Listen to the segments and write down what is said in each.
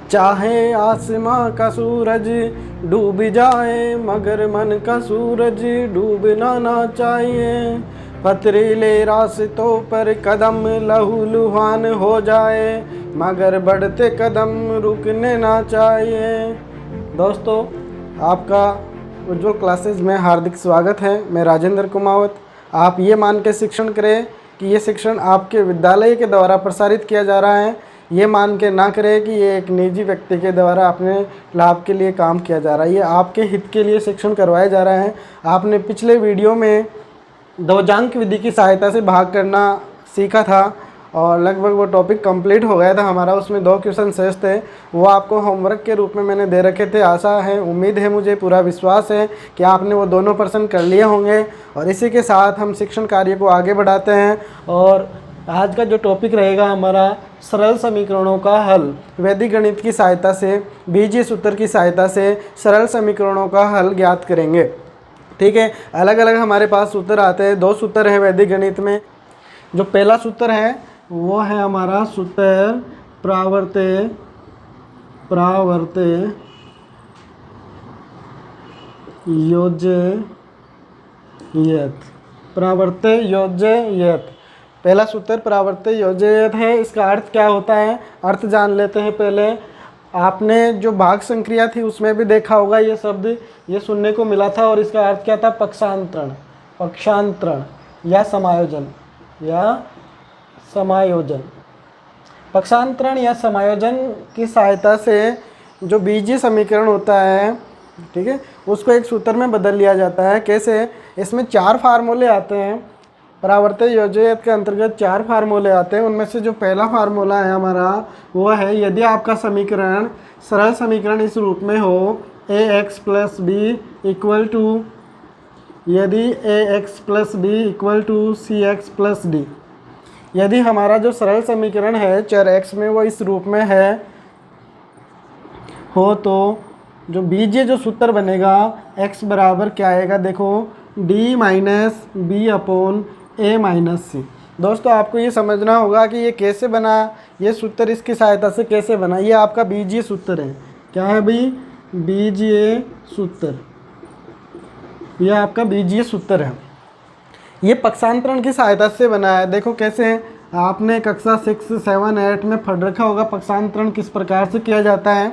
चाहे आसमां का सूरज डूब जाए मगर मन का सूरज डूबना ना चाहिए। पथरीले रास्तों पर कदम लहूलुहान हो जाए मगर बढ़ते कदम रुकने ना चाहिए। दोस्तों, आपका उज्जवल क्लासेस में हार्दिक स्वागत है। मैं राजेंद्र कुमावत। आप ये मान के शिक्षण करें कि ये शिक्षण आपके विद्यालय के द्वारा प्रसारित किया जा रहा है। ये मान के ना करें कि ये एक निजी व्यक्ति के द्वारा अपने लाभ के लिए काम किया जा रहा है। ये आपके हित के लिए शिक्षण करवाया जा रहा है। आपने पिछले वीडियो में ध्वजांक विधि की सहायता से भाग करना सीखा था और लगभग वो टॉपिक कंप्लीट हो गया था हमारा। उसमें 2 क्वेश्चन शेष थे, वो आपको होमवर्क के रूप में मैंने दे रखे थे। आशा है, उम्मीद है, मुझे पूरा विश्वास है कि आपने वो दोनों प्रश्न कर लिए होंगे। और इसी के साथ हम शिक्षण कार्य को आगे बढ़ाते हैं। और आज का जो टॉपिक रहेगा हमारा सरल समीकरणों का हल। वैदिक गणित की सहायता से, बीजीय सूत्र की सहायता से सरल समीकरणों का हल ज्ञात करेंगे। ठीक है, अलग अलग हमारे पास सूत्र आते हैं। 2 सूत्र हैं वैदिक गणित में। जो पहला सूत्र है वो है हमारा सूत्र प्रावर्त्य योज्ययत। पहला सूत्र प्रावर्त्य योज्ययत है। इसका अर्थ क्या होता है, अर्थ जान लेते हैं पहले। आपने जो भाग संक्रिया थी उसमें भी देखा होगा ये शब्द, ये सुनने को मिला था। और इसका अर्थ क्या था, पक्षांतरण या समायोजन पक्षांतरण या समायोजन की सहायता से जो बीजीय समीकरण होता है, ठीक है, उसको एक सूत्र में बदल लिया जाता है। कैसे, इसमें 4 फार्मूले आते हैं। प्रावर्त्य योज्ययत के अंतर्गत 4 फार्मूले आते हैं। उनमें से जो पहला फार्मूला है हमारा वो है, यदि आपका समीकरण सरल समीकरण इस रूप में हो, ax + b इक्वल टू, यदि ax + b equal to cx + d, यदि हमारा जो सरल समीकरण है चर x में वो इस रूप में है हो, तो जो बीजीय जो सूत्र बनेगा x बराबर क्या आएगा, देखो d - b/a - c। दोस्तों, आपको ये समझना होगा कि ये कैसे बना, ये सूत्र इसकी सहायता से कैसे बना। ये आपका बीजीय सूत्र है। क्या है भाई, बीजीय सूत्र। ये आपका बीजीय सूत्र है। ये पक्षांतरण की सहायता से बना है। देखो कैसे है, आपने कक्षा 6, 7, 8 में पढ़ रखा होगा पक्षांतरण किस प्रकार से किया जाता है।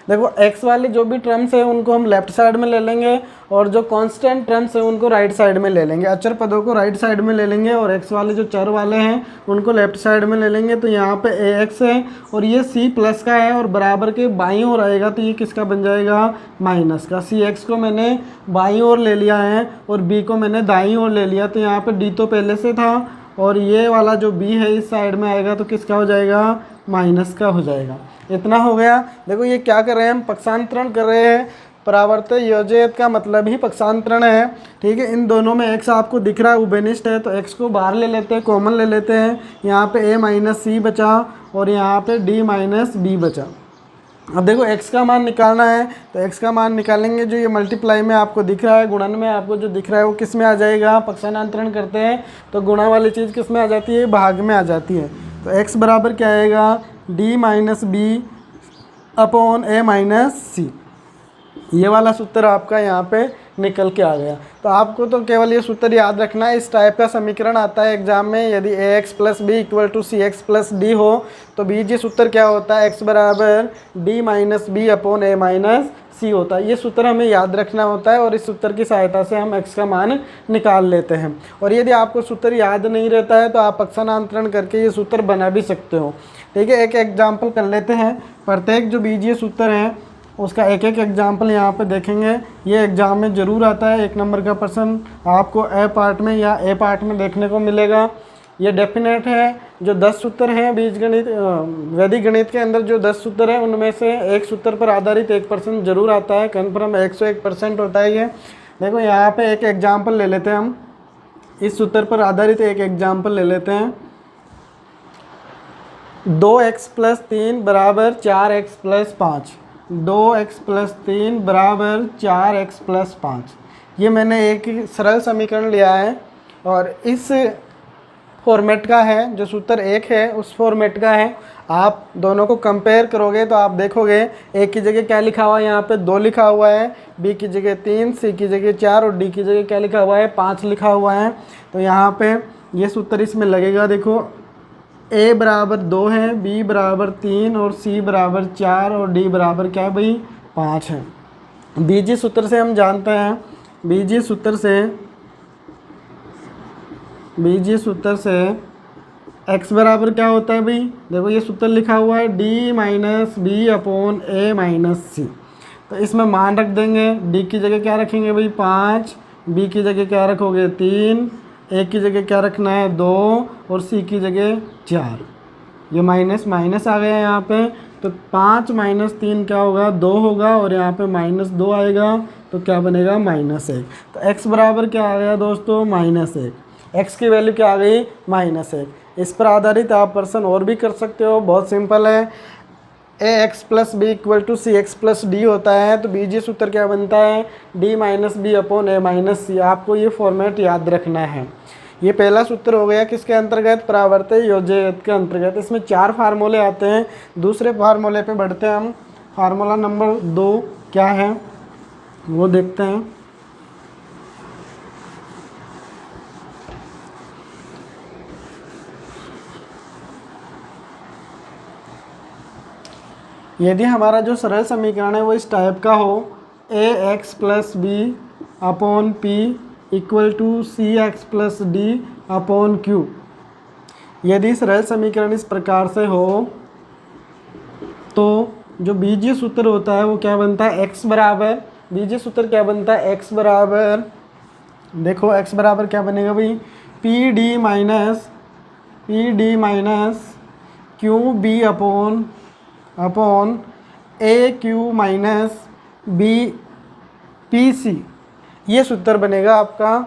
देखो, x वाले जो भी टर्म्स है उनको हम लेफ्ट साइड में ले लेंगे और जो कांस्टेंट टर्म्स है उनको राइट साइड में ले लेंगे। अचर पदों को राइट साइड में ले लेंगे और x वाले जो चर वाले हैं उनको लेफ्ट साइड में ले लेंगे। तो यहाँ पे ax है और ये c प्लस का है और बराबर के बाईं ओर आएगा तो ये किसका बन जाएगा, माइनस का। cx को मैंने बाईं ओर ले लिया है और b को मैंने दाईं ओर ले लिया। तो यहाँ पर d तो पहले से था और ये वाला जो b है इस साइड में आएगा तो किसका हो जाएगा, माइनस का हो जाएगा। इतना हो गया। देखो ये क्या कर रहे हैं, हम पक्षांतरण कर रहे हैं। प्रावर्त्य योज्ययत का मतलब ही पक्षांतरण है। ठीक है, इन दोनों में x आपको दिख रहा है उभयनिष्ठ है, तो x को बाहर ले लेते हैं, कॉमन ले लेते हैं। यहाँ पे a - c बचा और यहाँ पे d - b बचा। अब देखो x का मान निकालना है तो x का मान निकालेंगे। जो ये मल्टीप्लाई में आपको दिख रहा है, गुणन में आपको जो दिख रहा है वो किस में आ जाएगा, पक्षांतरण करते हैं तो गुणा वाली चीज़ किस में आ जाती है, भाग में आ जाती है। तो x बराबर क्या आएगा, d - b/a - c। ये वाला सूत्र आपका यहाँ पे निकल के आ गया। तो आपको तो केवल ये सूत्र याद रखना है। इस टाइप का समीकरण आता है एग्जाम में, यदि ax + b equal to cx + d हो तो बीजीय सूत्र क्या होता है, x बराबर d - b/a - c होता है। ये सूत्र हमें याद रखना होता है और इस सूत्र की सहायता से हम x का मान निकाल लेते हैं। और यदि आपको सूत्र याद नहीं रहता है तो आप पक्षांतरण करके ये सूत्र बना भी सकते हो। ठीक है, एक एग्जाम्पल कर लेते हैं। प्रत्येक जो बीजीय सूत्र है उसका एक एक एग्जाम्पल यहाँ पे देखेंगे। ये एग्जाम में ज़रूर आता है। 1 नंबर का प्रश्न आपको ए पार्ट में या ए पार्ट में देखने को मिलेगा। ये डेफिनेट है। जो 10 सूत्र हैं बीजगणित वैदिक गणित के अंदर, जो 10 सूत्र हैं उनमें से एक सूत्र पर आधारित 1 प्रश्न जरूर आता है। कन्फर्म 101% होता है ये। देखो यहाँ पे एक एग्जाम्पल ले लेते हैं हम। इस सूत्र पर आधारित एक एग्जाम्पल ले लेते हैं। 2x+3 बराबर 4x+5। 2x+3 बराबर 4x+5। ये मैंने एक सरल समीकरण लिया है और इस फॉर्मेट का है, जो सूत्र 1 है उस फॉर्मेट का है। आप दोनों को कंपेयर करोगे तो आप देखोगे ए की जगह क्या लिखा हुआ है, यहाँ पे 2 लिखा हुआ है, बी की जगह 3, सी की जगह 4 और डी की जगह क्या लिखा हुआ है, 5 लिखा हुआ है। तो यहाँ पे ये सूत्र इसमें लगेगा। देखो ए बराबर 2 है, बी बराबर 3 और सी बराबर 4 और डी बराबर क्या है भाई, 5 है। बीजीय सूत्र से हम जानते हैं, बीजीय सूत्र से x बराबर क्या होता है भाई, देखो ये सूत्र लिखा हुआ है d माइनस बी अपॉन ए माइनस सी। तो इसमें मान रख देंगे, d की जगह क्या रखेंगे भाई 5, b की जगह क्या रखोगे 3, ए की जगह क्या रखना है 2 और सी की जगह 4। ये माइनस माइनस आ गया यहाँ पे, तो 5 माइनस 3 क्या होगा 2 होगा और यहाँ पे -2 आएगा तो क्या बनेगा -1। तो x बराबर क्या आ गया दोस्तों -1। x की वैल्यू क्या आ गई -1। इस पर आधारित आप प्रश्न और भी कर सकते हो, बहुत सिंपल है। ax+b = cx+d होता है, तो बीजीय सूत्र क्या बनता है d माइनस बी अपॉन ए माइनस सी। आपको ये फॉर्मेट याद रखना है। ये पहला सूत्र हो गया किसके अंतर्गत, परावर्तक योजक के अंतर्गत। इसमें 4 फार्मूले आते हैं। दूसरे फार्मूले पे बढ़ते हैं हम। फार्मूला नंबर 2 क्या है वो देखते हैं। यदि हमारा जो सरल समीकरण है वो इस टाइप का हो, ax+b upon p = cx+d upon q। यदि सरल समीकरण इस प्रकार से हो तो जो बीजीय सूत्र होता है वो क्या बनता है, x बराबर, बीजीय सूत्र क्या बनता है, x बराबर, देखो x बराबर क्या बनेगा भाई, pd minus qb upon A Q minus B P C. ये सूत्र बनेगा आपका,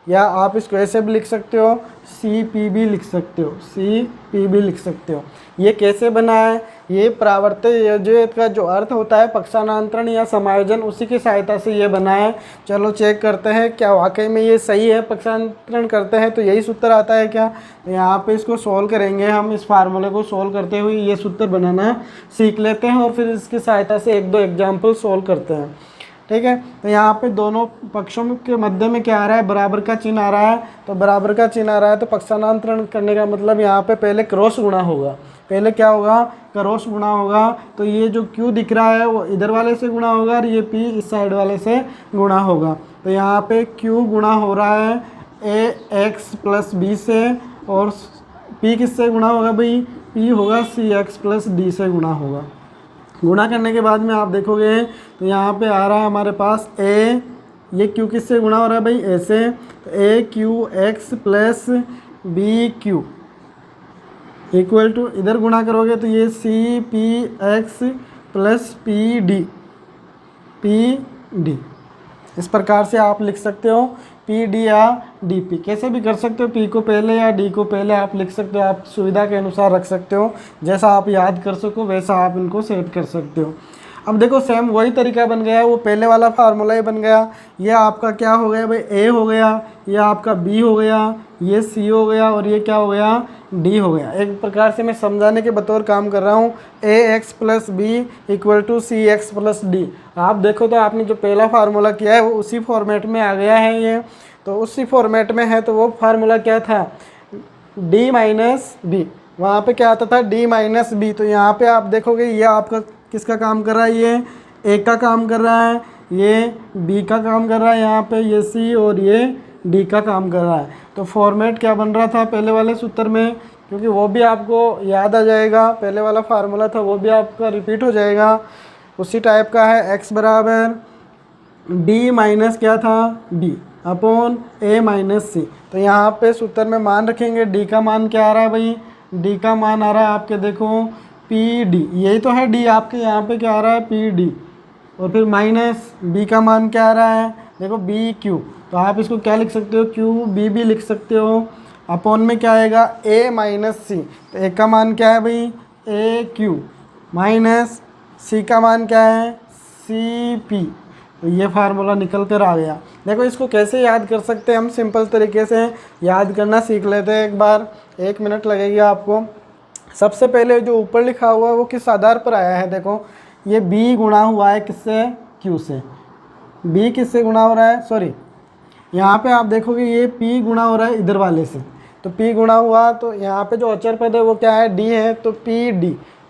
या आप इसको ऐसे भी लिख सकते हो, सी पी भी लिख सकते हो, सी पी भी लिख सकते हो। ये कैसे बना है, ये परावर्तक योजक का जो अर्थ होता है पक्षांतरण या समायोजन, उसी की सहायता से ये बना है। चलो चेक करते हैं क्या वाकई में ये सही है। पक्षांतरण करते हैं तो यही सूत्र आता है क्या, यहाँ पे इसको सोल्व करेंगे हम। इस फार्मूले को सोल्व करते हुए ये सूत्र बनाना सीख लेते हैं और फिर इसकी सहायता से 1-2 एग्जाम्पल सोल्व करते हैं। ठीक है, तो यहाँ पे दोनों पक्षों के मध्य में क्या आ रहा है, बराबर का चिन्ह आ रहा है। तो बराबर का चिन्ह आ रहा है तो पक्षांतरण करने का मतलब यहाँ पे पहले क्रॉस गुणा होगा। पहले क्या होगा, क्रॉस गुणा होगा। तो ये जो Q दिख रहा है वो इधर वाले से गुणा होगा और ये P इस साइड वाले से गुणा होगा। तो यहाँ पे Q गुणा हो रहा है ax+b से और P किससे गुणा होगा भाई, P होगा cx+d से गुणा होगा। गुणा करने के बाद में आप देखोगे तो यहाँ पे आ रहा है हमारे पास a, ये q किससे गुणा हो रहा है भाई, a से, तो aqx + bq इक्वल टू, इधर गुणा करोगे तो ये cpx + pd। इस प्रकार से आप लिख सकते हो pd या dp, कैसे भी कर सकते हो। p को पहले या d को पहले आप लिख सकते हो, आप सुविधा के अनुसार रख सकते हो। जैसा आप याद कर सको वैसा आप इनको सेट कर सकते हो। अब देखो सेम वही तरीका बन गया, वो पहले वाला फार्मूला ही बन गया। ये आपका क्या हो गया भाई, a हो गया, ये आपका b हो गया, ये c हो गया और ये क्या हो गया, d हो गया। एक प्रकार से मैं समझाने के बतौर काम कर रहा हूँ। ax + b = cx+d। आप देखो तो आपने जो पहला फार्मूला किया है वो उसी फॉर्मेट में आ गया है। ये तो उसी फॉर्मेट में है, तो वो फार्मूला क्या था, d माइनस बी। वहाँ पे क्या आता था, d माइनस बी। तो यहाँ पे आप देखोगे ये आपका किसका काम कर रहा है, ये a का काम कर रहा है, ये b का काम कर रहा है, यहाँ पे ये c और ये d का काम कर रहा है। तो फॉर्मेट क्या बन रहा था पहले वाले सूत्र में, क्योंकि वो भी आपको याद आ जाएगा, पहले वाला फार्मूला था वो भी आपका रिपीट हो जाएगा, उसी टाइप का है। x बराबर d माइनस क्या था, b अपॉन a माइनस सी। तो यहाँ पे सूत्र में मान रखेंगे, d का मान क्या आ रहा है भाई, d का मान आ रहा है आपके देखो pd, यही तो है d आपके, यहाँ पे क्या आ रहा है pd, और फिर माइनस b का मान क्या आ रहा है, देखो bq। तो आप इसको क्या लिख सकते हो, qb भी लिख सकते हो। अपॉन में क्या आएगा a माइनस सी। तो a का मान क्या है भाई ए क्यू माइनस सी का मान क्या है सी पी। तो ये फार्मूला निकल कर आ गया। देखो इसको कैसे याद कर सकते हैं हम, सिंपल तरीके से याद करना सीख लेते हैं एक बार, 1 मिनट लगेगी आपको। सबसे पहले जो ऊपर लिखा हुआ है वो किस आधार पर आया है, देखो ये b गुणा हुआ है किससे q से, b किससे गुणा हो रहा है, सॉरी यहाँ पे आप देखोगे ये p गुणा हो रहा है इधर वाले से। तो p गुणा हुआ तो यहाँ पे जो अचर पद है वो क्या है d है, तो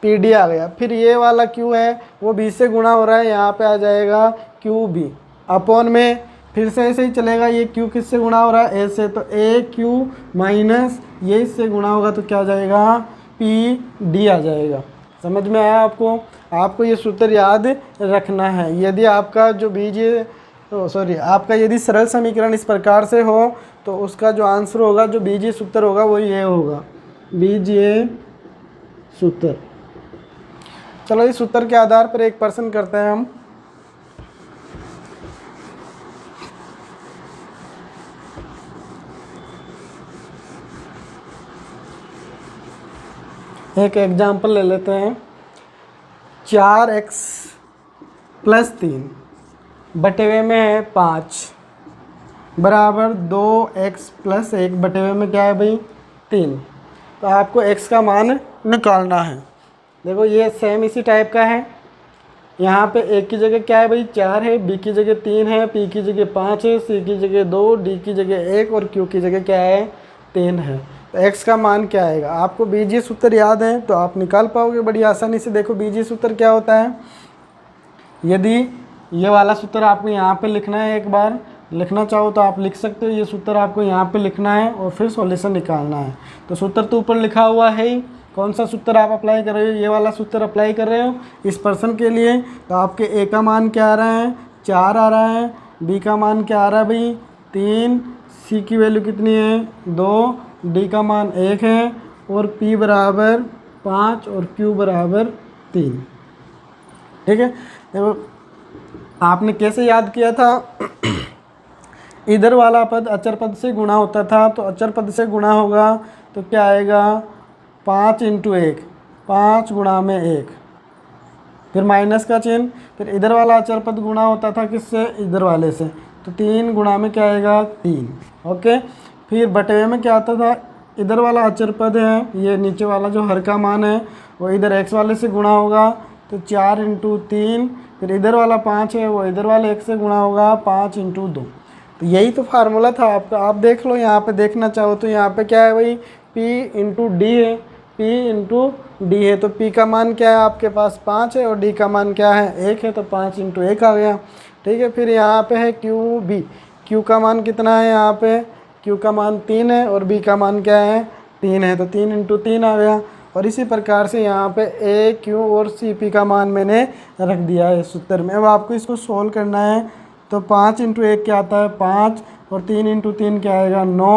pd आ गया। फिर ये वाला q है वो b से गुणा हो रहा है, यहाँ पे आ जाएगा qb अपॉन में फिर से ऐसे ही चलेगा, ये q किससे गुणा हो रहा है a से, तो a q माइनस ये इससे गुणा होगा तो क्या आ जाएगा pd आ जाएगा। समझ में आया आपको? आपको ये सूत्र याद रखना है। यदि आपका जो बीजीय आपका यदि सरल समीकरण इस प्रकार से हो तो उसका जो आंसर होगा, जो बीजीय सूत्र होगा वो ये होगा, बीजीय सूत्र। चलो इस सूत्र के आधार पर एक प्रश्न करते हैं हम। एक एग्जाम्पल ले लेते हैं, 4x प्लस 3 बटे हुए में है 5 बराबर 2x प्लस 1 बटे हुए में क्या है भाई 3। तो आपको x का मान निकालना है। देखो ये सेम इसी टाइप का है, यहाँ पे a की जगह क्या है भाई 4 है, b की जगह 3 है, p की जगह 5 है, c की जगह 2, d की जगह 1 और q की जगह क्या है 3 है। तो x का मान क्या आएगा? आपको बीजीय सूत्र याद है तो आप निकाल पाओगे बड़ी आसानी से। देखो बीजीय सूत्र क्या होता है, यदि ये वाला सूत्र आपको यहाँ पे लिखना है, एक बार लिखना चाहो तो आप लिख सकते हो, ये सूत्र आपको यहाँ पे लिखना है और फिर सॉल्यूशन निकालना है। तो सूत्र तो ऊपर लिखा हुआ है ही, कौन सा सूत्र आप अप्लाई कर रहे हो, ये वाला सूत्र अप्लाई कर रहे हो इस पर्सन के लिए। तो आपके ए का मान क्या आ रहा है 4 आ रहा है, बी का मान क्या आ रहा है भाई 3, सी की वैल्यू कितनी है 2, डी का मान 1 है और p बराबर 5 और q बराबर 3। ठीक है, देखो आपने कैसे याद किया था इधर वाला पद अचर पद से गुणा होता था, तो अचर पद से गुणा होगा तो क्या आएगा 5 इंटू 1, 5 गुणा में 1, फिर माइनस का चिन्ह, फिर इधर वाला अचर पद गुणा होता था किससे इधर वाले से, तो 3 गुणा में क्या आएगा 3। ओके, फिर बटे में क्या आता था, इधर वाला अचर पद है ये नीचे वाला जो हर का मान है वो इधर x वाले से गुणा होगा तो 4 इंटू 3, फिर इधर वाला 5 है वो इधर वाले x से गुणा होगा 5 इंटू 2। तो यही तो फार्मूला था आपका। आप देख लो यहाँ पे देखना चाहो तो यहाँ पे क्या है भाई p इंटू डी है, p इंटू डी है। तो p का मान क्या है आपके पास 5 है और d का मान क्या है 1 है, तो 5 इंटू 1 आ गया। ठीक है, फिर यहाँ पे है QB, q का मान कितना है यहाँ पे, q का मान 3 है और b का मान क्या है 3 है, तो 3 इंटू 3 आ गया। और इसी प्रकार से यहाँ पे a q और c p का मान मैंने रख दिया है इस सूत्र में। अब आपको इसको सोल्व करना है, तो 5 इंटू 1 क्या आता है 5 और 3 इंटू 3 क्या आएगा 9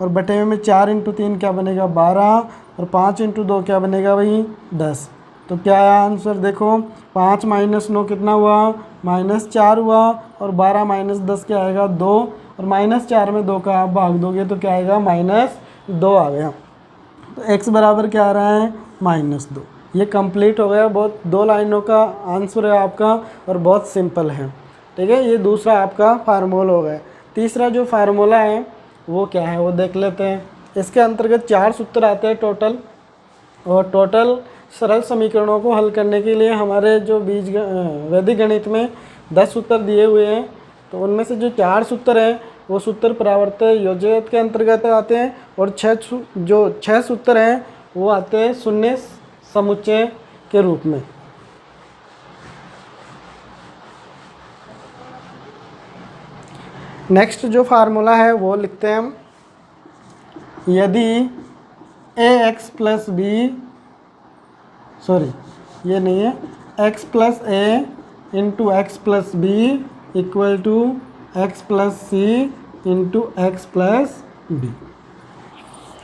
और बटे में 4 इंटू 3 क्या बनेगा 12 और 5 इंटू 2 क्या बनेगा भाई 10। तो क्या है आंसर, देखो 5 माइनस 9 कितना हुआ -4 हुआ और 12 माइनस 10 क्या आएगा 2 और -4 में 2 का आप भाग दोगे तो क्या आएगा -2 आ गया। तो x बराबर क्या आ रहा है -2। ये कंप्लीट हो गया, बहुत 2 लाइनों का आंसर है आपका और बहुत सिंपल है। ठीक है, ये दूसरा आपका फार्मूला हो गया। तीसरा जो फार्मूला है वो क्या है वो देख लेते हैं। इसके अंतर्गत 4 सूत्र आते हैं टोटल, और टोटल सरल समीकरणों को हल करने के लिए हमारे जो वैदिक गणित में 10 सूत्र दिए हुए हैं, तो उनमें से जो 4 सूत्र हैं वो सूत्र परावर्तक योजक के अंतर्गत आते हैं और 6 सूत्र हैं वो आते हैं शून्य समुच्चय के रूप में। नेक्स्ट जो फार्मूला है वो लिखते हैं हम, यदि ax प्लस बी, सॉरी ये नहीं है, x plus A into X plus B equal to X plus C into X plus B.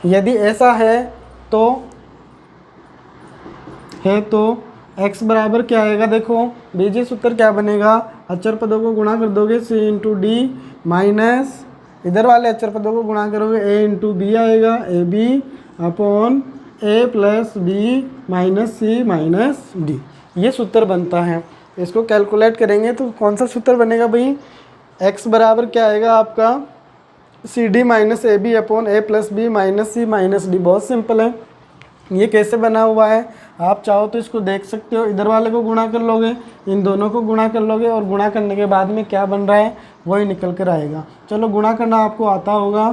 यदि ऐसा है तो x बराबर क्या आएगा, देखो बीजीय सूत्र क्या बनेगा, अचर पदों को गुणा कर दोगे c इंटू डी माइनस इधर वाले अचर पदों को गुणा करोगे ए इंटू बी आएगा, A B upon A plus B minus C minus D, ये सूत्र बनता है। इसको कैलकुलेट करेंगे तो कौन सा सूत्र बनेगा भाई, x बराबर क्या आएगा आपका C D minus A B upon A plus B minus C minus D. बहुत सिंपल है, ये कैसे बना हुआ है आप चाहो तो इसको देख सकते हो। इधर वाले को गुणा कर लोगे, इन दोनों को गुणा कर लोगे और गुणा करने के बाद में क्या बन रहा है वही निकल कर आएगा। चलो गुणा करना आपको आता होगा,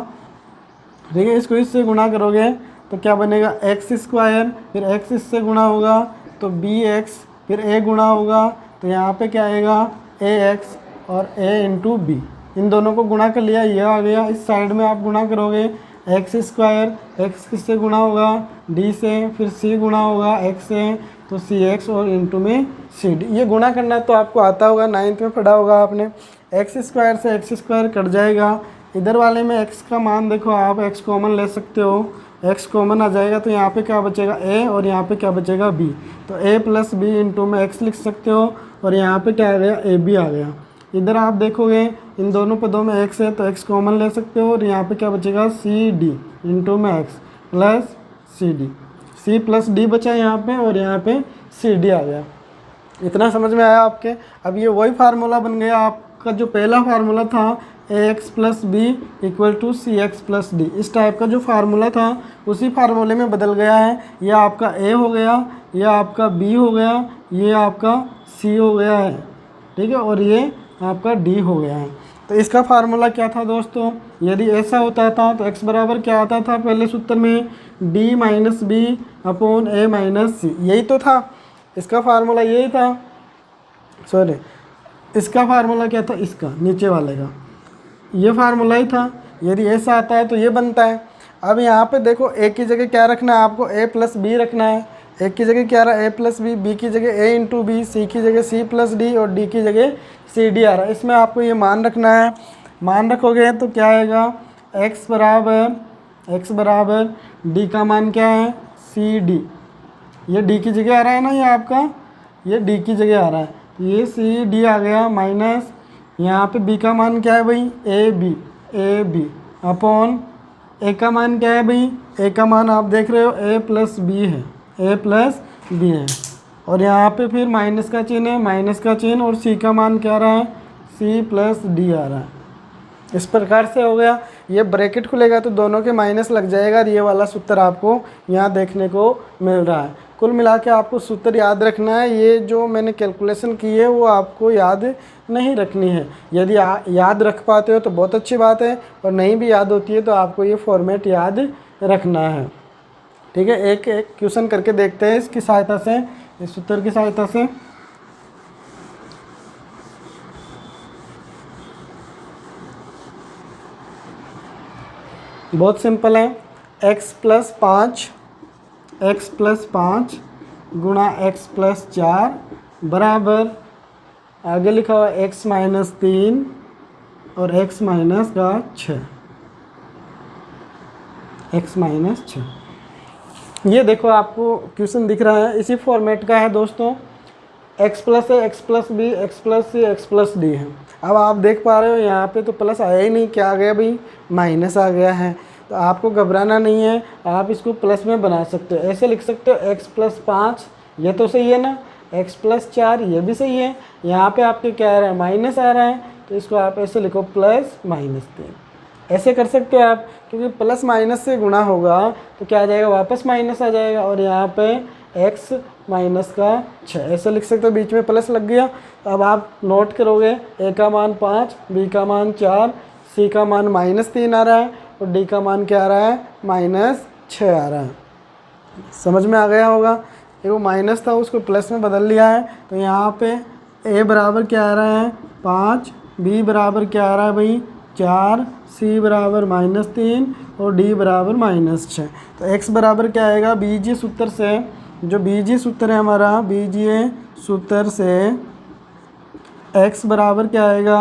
ठीक है। इसको इससे गुणा करोगे तो क्या बनेगा एक्स स्क्वायर, फिर एक्स इससे गुणा होगा तो बी एक्स, फिर ए गुणा होगा तो यहाँ पे क्या आएगा ए एक्स और ए इंटू बी। इन दोनों को गुणा कर लिया, ये आ गया। इस साइड में आप गुणा करोगे एक्स स्क्वायर, एक्स किससे गुणा होगा डी से, फिर सी गुणा होगा एक्स से तो सी एक्स और इंटू में सी डी। ये गुणा करना तो आपको आता होगा, 9th में पढ़ा होगा आपने। एक्स स्क्वायर से एक्स स्क्वायर कट जाएगा, इधर वाले में एक्स का मान देखो आप एक्स कॉमन ले सकते हो, एक्स कॉमन आ जाएगा तो यहाँ पे क्या बचेगा ए और यहाँ पे क्या बचेगा बी, तो ए प्लस बी इंटू में एक्स लिख सकते हो और यहाँ पे क्या आ गया ए बी आ गया। इधर आप देखोगे इन दोनों पदों में एक्स है तो एक्स कॉमन ले सकते हो और यहाँ पे क्या बचेगा सी डी इंटू में X plus C D, C plus D बचा यहाँ पे और यहाँ पे सी डी आ गया। इतना समझ में आया आपके। अब ये वही फार्मूला बन गया आपका जो पहला फार्मूला था A X plus B equal to C X plus D. इस टाइप का जो फार्मूला था उसी फार्मूले में बदल गया है। यह आपका ए हो गया, यह आपका बी हो गया, ये आपका सी हो गया है, ठीक है, और ये आपका डी हो गया है। तो इसका फार्मूला क्या था दोस्तों, यदि ऐसा होता था तो x बराबर क्या आता था पहले सूत्र में d माइनस बी अपॉन ए माइनस सी, यही तो था इसका फार्मूला, यही था। सॉरी, इसका फार्मूला क्या था, इसका नीचे वाले का ये फार्मूला ही था। यदि ऐसा आता है तो ये बनता है। अब यहाँ पे देखो ए की जगह क्या रखना है आपको, ए प्लस बी रखना है। ए की जगह क्या रहा है ए प्लस बी, बी की जगह ए इंटू बी, सी की जगह सी प्लस डी और डी की जगह सी डी आ रहा है। इसमें आपको ये मान रखना है। मान रखोगे तो क्या आएगा x बराबर डी का मान क्या है सी डी, ये डी की जगह आ रहा है ना, ये आपका ये डी की जगह आ रहा है, ये सी डी आ गया माइनस यहाँ पे b का मान क्या है भाई ए बी अपॉन ए का मान क्या है भाई, ए का मान आप देख रहे हो ए प्लस बी है, ए प्लस बी है और यहाँ पे फिर माइनस का चिन्ह है, माइनस का चिन्ह और सी का मान क्या आ रहा है सी प्लस डी आ रहा है। इस प्रकार से हो गया। ये ब्रैकेट खुलेगा तो दोनों के माइनस लग जाएगा और ये वाला सूत्र आपको यहाँ देखने को मिल रहा है। कुल मिला के आपको सूत्र याद रखना है। ये जो मैंने कैलकुलेशन की है वो आपको याद नहीं रखनी है। यदि याद रख पाते हो तो बहुत अच्छी बात है, और नहीं भी याद होती है तो आपको ये फॉर्मेट याद रखना है, ठीक है। एक एक क्वेश्चन करके देखते हैं इसकी सहायता से, इस सूत्र की सहायता से। बहुत सिंपल है। x प्लस 5 गुणा x प्लस 4 बराबर आगे लिखा हुआ x माइनस 3 और x माइनस का 6, x माइनस 6। ये देखो आपको क्वेश्चन दिख रहा है, इसी फॉर्मेट का है दोस्तों। x प्लस है, x plus B, x plus C, x plus D है। अब आप देख पा रहे हो यहाँ पे तो प्लस आया ही नहीं, क्या आ गया भाई माइनस आ गया है। तो आपको घबराना नहीं है, आप इसको प्लस में बना सकते हो। ऐसे लिख सकते हो x प्लस 5, ये तो सही है ना, x प्लस 4 ये भी सही है। यहाँ पे आपके क्या आ रहा है माइनस आ रहा है, तो इसको आप ऐसे लिखो प्लस माइनस 3। ऐसे कर सकते हो आप, क्योंकि प्लस माइनस से गुणा होगा तो क्या आ जाएगा वापस माइनस आ जाएगा और यहाँ पे x माइनस का 6 ऐसे लिख सकते हो, बीच में प्लस लग गया। अब आप नोट करोगे a का मान 5, b का मान 4, c का मान माइनस 3 आ रहा है और d का मान क्या आ रहा है माइनस 6 आ रहा है। समझ में आ गया होगा। ये वो माइनस था उसको प्लस में बदल लिया है। तो यहाँ पे a बराबर क्या आ रहा है 5, b बराबर क्या आ रहा है भाई 4, c बराबर माइनस 3 और d बराबर माइनस 6। तो x बराबर क्या आएगा बीजीय सूत्र से, जो बीजीय सूत्र है हमारा, बीजीय सूत्र से x बराबर क्या आएगा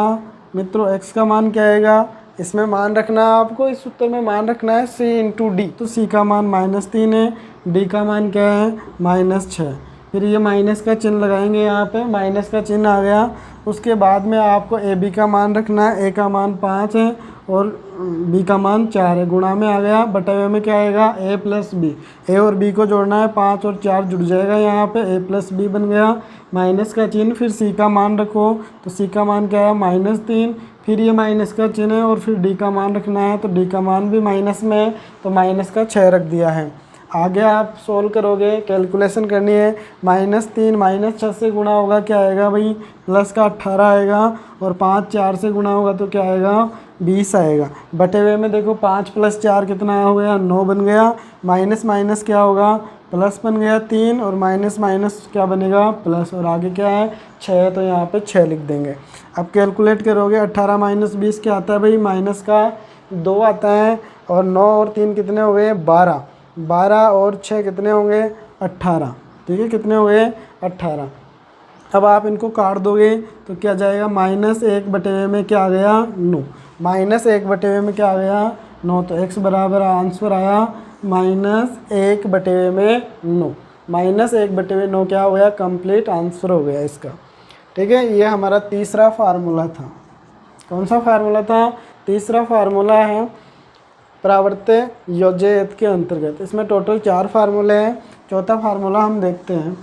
मित्रों, x का मान क्या आएगा, इसमें मान रखना है आपको, इस सूत्र में मान रखना है c इंटू डी। तो c का मान माइनस 3 है, d का मान क्या है माइनस 6। फिर ये माइनस का चिन्ह लगाएंगे, यहाँ पे माइनस का चिन्ह आ गया। उसके बाद में आपको ए बी का मान रखना है, ए का मान 5 है और बी का मान 4 है, गुणा में आ गया। बटे हुए में क्या आएगा, ए प्लस बी, ए और बी को जोड़ना है, 5 और 4 जुड़ जाएगा, यहाँ पे ए प्लस बी बन गया। माइनस का चिन्ह, फिर सी का मान रखो, तो सी का मान क्या है -3, फिर ये माइनस का चिन्ह है और फिर डी का मान रखना है, तो डी का मान भी माइनस में है, तो माइनस का 6 रख दिया है। आगे आप सोल्व करोगे, कैलकुलेशन करनी है, -3 -6 से गुणा होगा क्या आएगा भाई, प्लस का 18 आएगा, और 5 4 से गुणा होगा तो क्या आएगा, 20 आएगा। बटे हुए में देखो 5 + 4 कितना हो गया, 9 बन गया। माइनस माइनस क्या होगा, प्लस बन गया 3, और माइनस माइनस क्या बनेगा, प्लस, और आगे क्या है 6, तो यहाँ पे 6 लिख देंगे। अब कैलकुलेट करोगे, 18 - 20 क्या आता है भाई, माइनस का 2 आता है, और 9 और 3 कितने हो गए, 12, 12 और 6 कितने होंगे, 18, ठीक है, कितने हो गए, 18। अब आप इनको काट दोगे तो क्या जाएगा, -1 बटे हुए में क्या आ गया, 9, -1 बटे हुए में क्या आ गया, 9, तो x बराबर आंसर आया -1 बटे हुए में 9, -1 बटे हुए 9 क्या हो गया, कंप्लीट आंसर हो गया इसका। ठीक है, ये हमारा तीसरा फार्मूला था। कौन सा फार्मूला था, तीसरा फार्मूला है परावर्त्य योज्यता के अंतर्गत। इसमें टोटल 4 फार्मूले हैं, चौथा फार्मूला हम देखते हैं।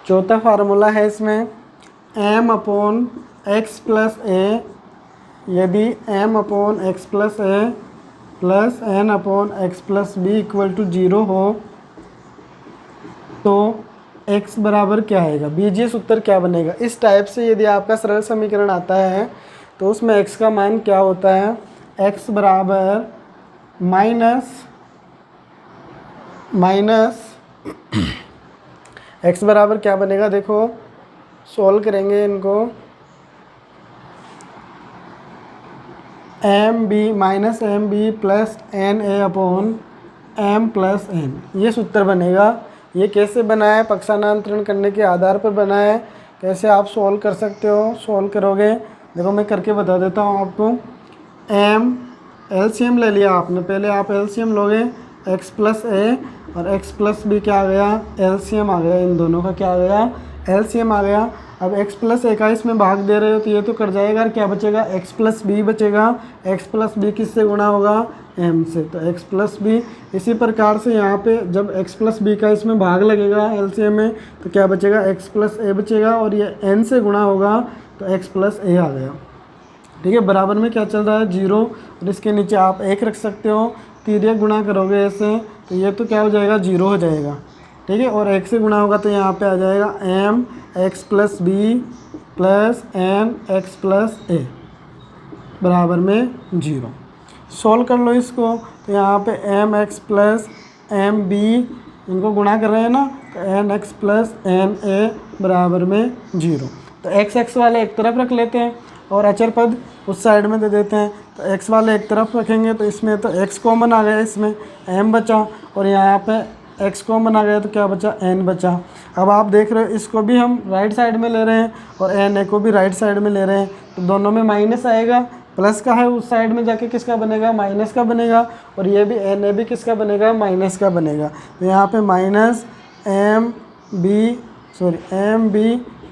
चौथा फार्मूला है इसमें m/x + a, यदि m/x + a + n/x + b = 0 हो तो x बराबर क्या आएगा, बीजीय सूत्र क्या बनेगा। इस टाइप से यदि आपका सरल समीकरण आता है तो उसमें x का मान क्या होता है, x बराबर x बराबर क्या बनेगा, देखो सोल्व करेंगे इनको, mb + na/m + n, ये सूत्र बनेगा। ये कैसे बना है, पक्षांतरण करने के आधार पर बना है। कैसे आप सोल्व कर सकते हो, सोल्व करोगे, देखो मैं करके बता देता हूँ आपको। m एलसीएम ले लिया आपने, पहले आप एलसीएम लोगे, x + a और x + b क्या आ गया, एलसीएम आ गया, इन दोनों का क्या आ गया, एलसीएम आ गया। अब x + a का इसमें भाग दे रहे हो तो ये तो कट जाएगा, और क्या बचेगा, x + b बचेगा। x + b किससे गुणा होगा, m से, तो x + b। इसी प्रकार से यहाँ पे जब x + b का इसमें भाग लगेगा एलसीएम में तो क्या बचेगा, x + a बचेगा, और ये n से गुणा होगा तो x + a आ गया। ठीक है, बराबर में क्या चल रहा है, 0, और इसके नीचे आप 1 रख सकते हो। तिर्यक गुणा करोगे ऐसे तो ये तो क्या हो जाएगा, 0 हो जाएगा। ठीक है, और 1 से गुणा होगा तो यहाँ पे आ जाएगा mx + b + nx + a बराबर में 0। सोल्व कर लो इसको, तो यहाँ पे mx + mb इनको गुणा कर रहे हैं ना, तो nx + na बराबर में 0। तो x वाले एक तरफ रख लेते हैं और अचर पद उस साइड में दे देते हैं। तो x वाले एक तरफ रखेंगे तो इसमें तो x कॉमन आ गया, इसमें m बचा, और यहाँ पे x कॉमन आ गया तो क्या बचा, n बचा। अब आप देख रहे हो इसको भी हम राइट साइड में ले रहे हैं और n को भी राइट साइड में ले रहे हैं, तो दोनों में माइनस आएगा। प्लस का है उस साइड में जाके किसका बनेगा, माइनस का बनेगा, और ये भी n भी किसका बनेगा, माइनस का बनेगा। तो यहाँ पे -mb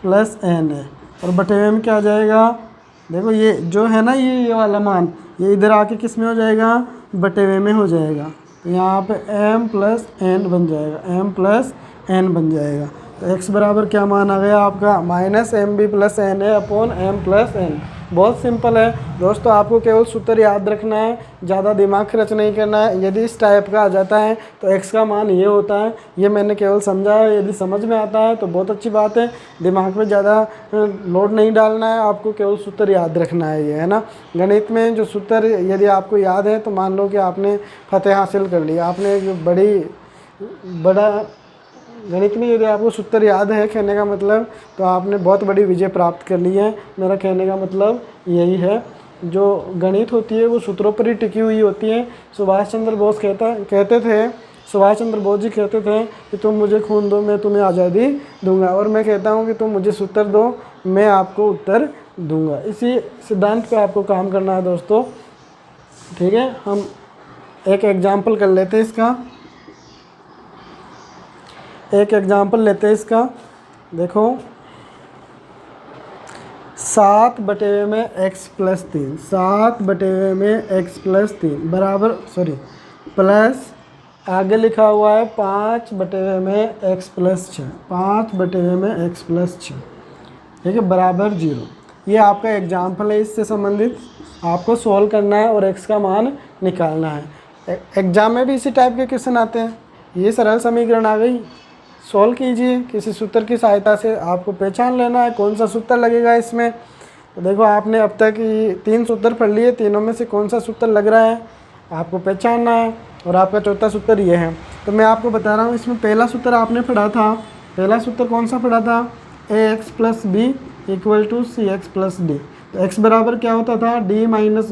+ na, और बटे हुए में क्या आ जाएगा, देखो ये जो है ना, ये वाला मान ये इधर आके किस में हो जाएगा, बटे हुए में हो जाएगा। तो यहाँ पे m + n बन जाएगा, m + n बन जाएगा। तो x बराबर क्या मान आ गया आपका, -mb + na/m + n। बहुत सिंपल है दोस्तों, आपको केवल सूत्र याद रखना है, ज़्यादा दिमाग खर्च नहीं करना है। यदि इस टाइप का आ जाता है तो x का मान ये होता है, ये मैंने केवल समझा है। यदि समझ में आता है तो बहुत अच्छी बात है, दिमाग में ज़्यादा लोड नहीं डालना है, आपको केवल सूत्र याद रखना है, ये है ना। गणित में जो सूत्र यदि आपको याद है तो मान लो कि आपने फतेह हासिल कर लिया, आपने बड़ा गणित में यदि आपको सूत्र याद है, कहने का मतलब तो आपने बहुत बड़ी विजय प्राप्त कर ली है। मेरा कहने का मतलब यही है, जो गणित होती है वो सूत्रों पर ही टिकी हुई होती है। सुभाष चंद्र बोस कहते थे, सुभाष चंद्र बोस जी कहते थे कि तुम मुझे खून दो मैं तुम्हें आज़ादी दूंगा, और मैं कहता हूँ कि तुम मुझे सूत्र दो मैं आपको उत्तर दूंगा। इसी सिद्धांत पे आपको काम करना है दोस्तों। ठीक है, हम एक एग्जाम्पल कर लेते हैं इसका, एक एग्जाम्पल लेते हैं इसका। देखो 7/3 में x + 3, 7/3 में x + 3 बराबर प्लस आगे लिखा हुआ है 5/3 में x + 6, 5/3 में x + 6, ठीक है, बराबर 0। ये आपका एग्जाम्पल है, इससे संबंधित आपको सॉल्व करना है और x का मान निकालना है। एग्जाम में भी इसी टाइप के क्वेश्चन आते हैं। ये सरल समीकरण आ गई, सॉल्व कीजिए किसी सूत्र की सहायता से। आपको पहचान लेना है कौन सा सूत्र लगेगा इसमें। तो देखो आपने अब तक ये 3 सूत्र पढ़ लिए, तीनों में से कौन सा सूत्र लग रहा है आपको पहचानना है, और आपका चौथा सूत्र ये है। तो मैं आपको बता रहा हूँ, इसमें पहला सूत्र आपने पढ़ा था, पहला सूत्र कौन सा पढ़ा था, ax + b = cx + d। तो x बराबर क्या होता था, d - b / a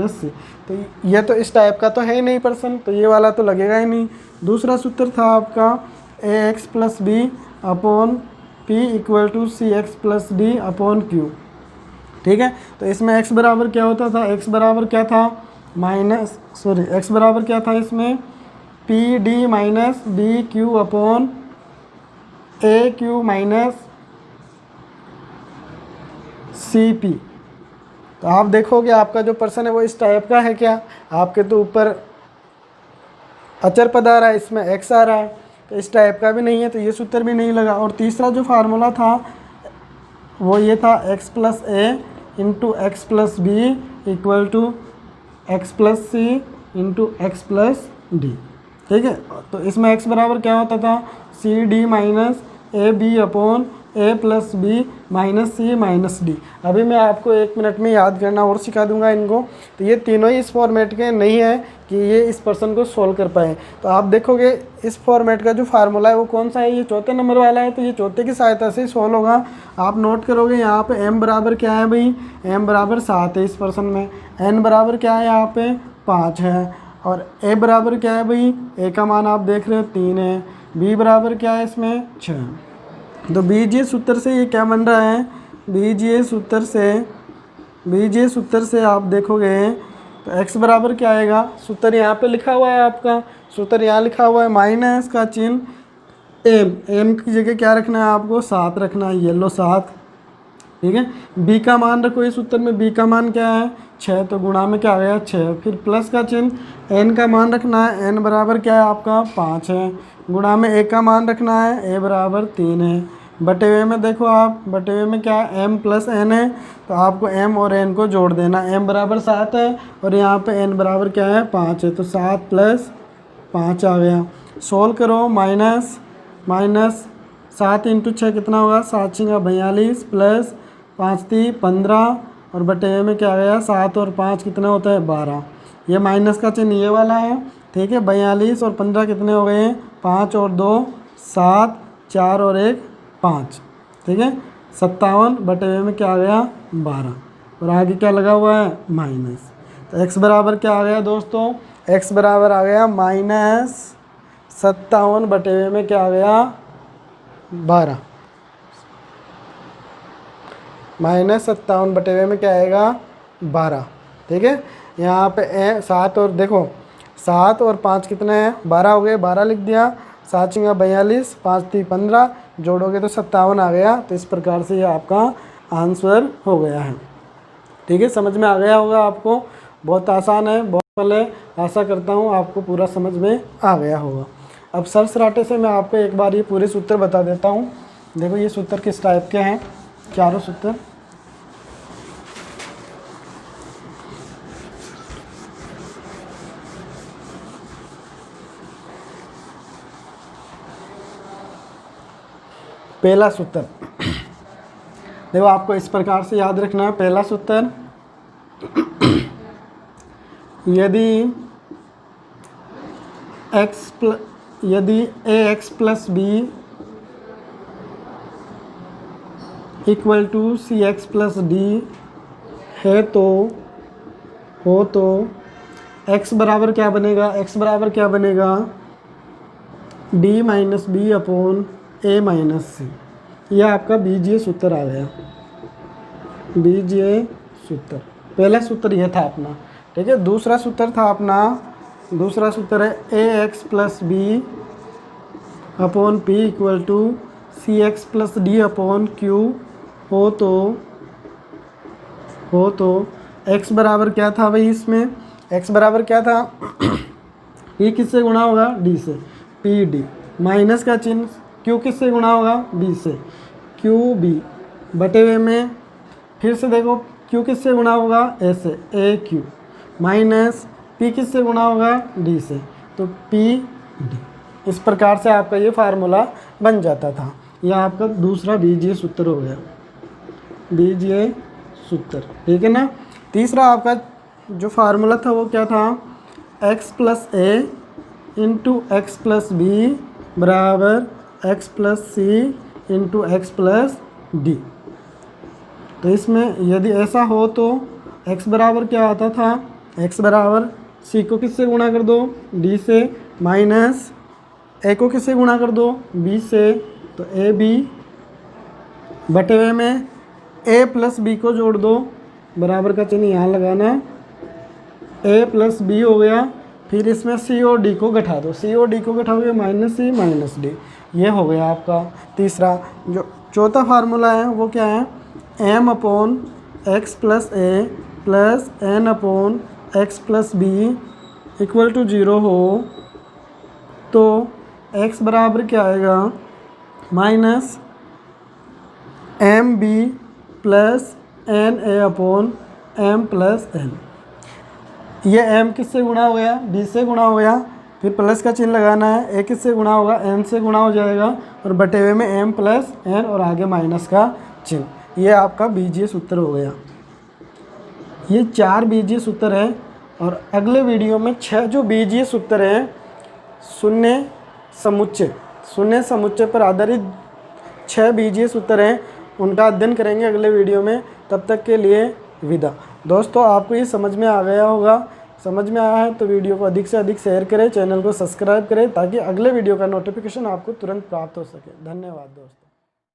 - c। तो ये तो इस टाइप का तो है ही नहीं प्रश्न, तो ये वाला तो लगेगा ही नहीं। दूसरा सूत्र था आपका ax + b / p = cx + d / q। ठीक है, तो इसमें x बराबर क्या होता था, x बराबर क्या था x बराबर क्या था इसमें, pd - bq / aq - cp। तो आप देखोगे आपका जो प्रश्न है वो इस टाइप का है क्या, आपके तो ऊपर अचर पद आ रहा है, इसमें x आ रहा है, तो इस टाइप का भी नहीं है, तो ये सूत्र भी नहीं लगा। और तीसरा जो फार्मूला था वो ये था x + a × x + b = x + c × x + d। ठीक है, तो इसमें x बराबर क्या होता था, cd - ab / a + b - c - d। अभी मैं आपको 1 मिनट में याद करना और सिखा दूंगा इनको। तो ये तीनों ही इस फॉर्मेट के नहीं है कि ये इस प्रश्न को सोल्व कर पाए। तो आप देखोगे इस फॉर्मेट का जो फार्मूला है वो कौन सा है, ये चौथे नंबर वाला है, तो ये चौथे की सहायता से सोल्व होगा। आप नोट करोगे यहाँ पे m बराबर क्या है भाई, m बराबर 7 है इस प्रश्न में, n बराबर क्या है यहाँ पे 5 है, और a बराबर क्या है भाई, a का मान आप देख रहे हो 3 है, b बराबर क्या है इसमें 6। तो बीजीय सूत्र से ये क्या बन रहा है, बीजीय सूत्र से आप देखोगे तो x बराबर क्या आएगा, सूत्र यहाँ पे लिखा हुआ है, आपका सूत्र यहाँ लिखा हुआ है, माइनस का चिन्ह m की जगह क्या रखना है आपको 7 रखना है, येलो 7। ठीक है, b का मान रखो इस सूत्र में, b का मान क्या है 6, तो गुणा में क्या आ गया 6, फिर प्लस का चिन्ह n का मान रखना है, n बराबर क्या है आपका 5 है, गुणा में a का मान रखना है, a बराबर 3 है, बटे हुए में देखो आप, बटे हुए में क्या है m + n है, तो आपको m और n को जोड़ देना, m बराबर 7 है और यहाँ पे n बराबर क्या है 5 है, तो 7 + 5 आ गया। सोल्व करो, माइनस 7 × 6 कितना होगा, 7 × 6 42 प्लस 5 × 3 15, और बटे हुए में क्या आ गया 7 और 5 कितना होता है 12। ये माइनस का चिन्ह ये वाला है। ठीक है, 42 और 15 कितने हो गए 5 और 2 7, 4 और 1 5। ठीक है, 57 बटे हुए में क्या आ गया 12, और आगे क्या लगा हुआ है माइनस। तो x बराबर क्या आ गया दोस्तों, x बराबर आ गया -57 बटे हुए में क्या आ गया 12, -57 बटे हुए में क्या आएगा 12। ठीक है, यहाँ पे 7 और देखो 7 और 5 कितने हैं 12 हो गए, 12 लिख दिया, 7 × 42 5 × 3 15, जोड़ोगे तो 57 आ गया। तो इस प्रकार से ये आपका आंसर हो गया है। ठीक है, समझ में आ गया होगा आपको, बहुत आसान है, बहुत पहले आशा करता हूँ आपको पूरा समझ में आ गया होगा। अब सरसराटे से मैं आपको एक बार ये पूरे सूत्र बता देता हूँ। देखो ये सूत्र किस टाइप के हैं, चारों सूत्र। पहला सूत्र देखो आपको इस प्रकार से याद रखना है। पहला सूत्र, यदि ax + b = cx + d है तो x बराबर क्या बनेगा, x बराबर क्या बनेगा, d माइनस बी अपॉन ए माइनस सी। यह आपका बीजीय सूत्र आ गया, बीजीय सूत्र। पहला सूत्र यह था अपना, ठीक है। दूसरा सूत्र था अपना, दूसरा सूत्र है A X plus B upon P equal to C X plus D upon Q हो तो x बराबर क्या था भाई, इसमें x बराबर क्या था p किससे गुणा होगा, d से, पी डी माइनस का चिन्ह, q किससे गुणा होगा, b से, क्यू बी बटे हुए में, फिर से देखो q किससे गुणा होगा, a से, ए क्यू माइनस p किससे गुणा होगा, d से, तो पी डी। इस प्रकार से आपका ये फार्मूला बन जाता था। यह आपका दूसरा बीजीय सूत्र हो गया, बीजीय सूत्र, ठीक है ना। तीसरा आपका जो फार्मूला था वो क्या था, x plus A into X plus B बराबर x plus C into X plus D. तो इसमें यदि ऐसा हो तो x बराबर क्या आता था, x बराबर c को किससे गुणा कर दो, d से, माइनस a को किससे गुणा कर दो, b से, तो ए बी बटे हुए में a प्लस बी को जोड़ दो, बराबर का चिन्ह यहाँ लगाना, a प्लस बी हो गया, फिर इसमें c और d को घटा दो, c और d को घटाओगे माइनस सी माइनस डी। ये हो गया आपका तीसरा। जो चौथा फार्मूला है वो क्या है, m upon X plus A plus N upon X plus B equal to 0 हो तो x बराबर क्या आएगा, minus M B plus N A upon M plus N. ये m किससे गुणा हो गया, d से गुणा हो गया, फिर प्लस का चिन्ह लगाना है, a किससे गुणा होगा, n से गुणा हो जाएगा, और बटे हुए में m प्लस n और आगे माइनस का चिन्ह। ये आपका बीजीय सूत्र हो गया। ये 4 बीजीय सूत्र है, और अगले वीडियो में 6 जो बीजीय सूत्र हैं शून्य समुच्चय पर आधारित 6 बीजीय सूत्र हैं, उनका अध्ययन करेंगे अगले वीडियो में। तब तक के लिए विदा। दोस्तों, आपको ये समझ में आ गया होगा। समझ में आया है तो वीडियो को अधिक से अधिक शेयर करें, चैनल को सब्सक्राइब करें, ताकि अगले वीडियो का नोटिफिकेशन आपको तुरंत प्राप्त हो सके। धन्यवाद दोस्तों।